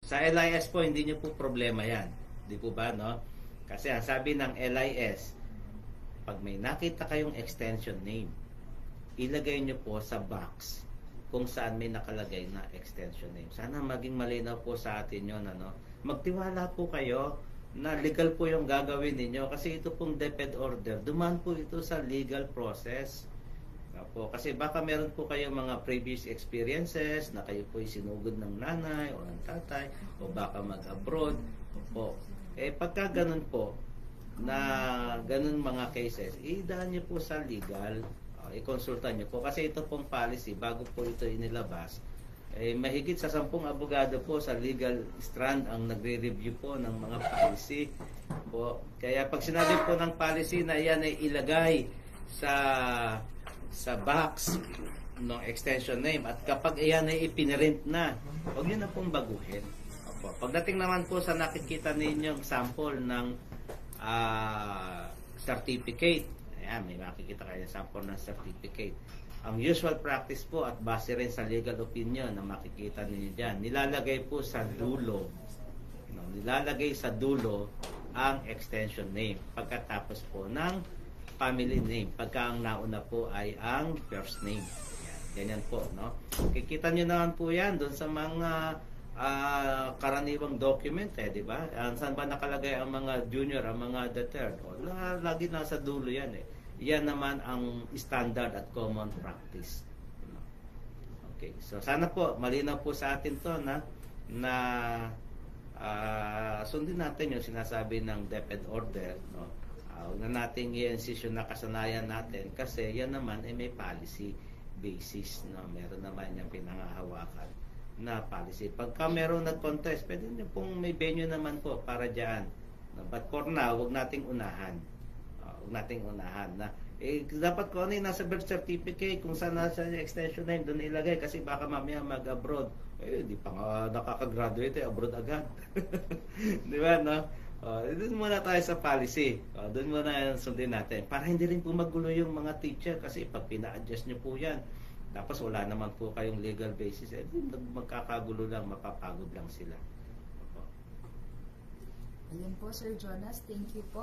Sa LIS po, hindi nyo po problema yan. Di po ba, no? Kasi ang sabi ng LIS, pag may nakita kayong extension name, ilagay nyo po sa box kung saan may nakalagay na extension name. Sana maging malinaw po sa atin yun. Ano? Magtiwala po kayo na legal po yung gagawin ninyo kasi ito pong DepEd order, dumaan po ito sa legal process. Po, kasi baka meron po kayong mga previous experiences na kayo po sinugod ng nanay o ng tatay o baka mag-abroad po. Pagka ganun po na ganun mga cases, idaan nyo po sa legal, i-consulta nyo po kasi ito pong policy bago po ito inilabas, mahigit sa 10 abogado po sa legal strand ang nagre-review po ng mga policy po. Kaya pag sinabi po ng policy na yan ay ilagay sa box ng extension name at kapag iyan ay ipinrint na, huwag nyo na pong baguhin. Opo. Pagdating naman po sa nakikita ninyong sample ng certificate, ayan, may makikita kayo sample ng certificate. Ang usual practice po at base rin sa legal opinion na makikita ninyo dyan, nilalagay po sa dulo, nilalagay sa dulo ang extension name pagkatapos po ng family name, pagka ang nauna po ay ang first name. Ganyan po, no? Kikita nyo naman po yan doon sa mga karaniwang document, di ba? Saan ba nakalagay ang mga junior, ang mga the third? Lagi nasa dulo yan, Yan naman ang standard at common practice. Okay, so sana po malinaw po sa atin to na sundin natin yung sinasabi ng DepEd order, no? Huwag na natin i-insist yung nakasanayan natin kasi yan naman ay may policy basis, no? Meron naman yung pinangahawakan na policy. Pagka meron nag-contest, pwede nyo pong may venue naman po para dyan, no? But for now, huwag nating unahan. Huwag nating unahan na dapat ko ano yung nasa birth certificate kung saan nasa extension name doon ilagay kasi baka mamaya mag-abroad. Di pa nga nakaka-graduate, abroad agad. Di ba, no? Doon muna tayo sa policy. Doon muna sundin natin. Para hindi rin po magulo yung mga teacher kasi pag pina-adjust nyo po yan, tapos wala naman po kayong legal basis, magkakagulo lang, mapapagod lang sila. Ayan po, Sir Jonas. Thank you po.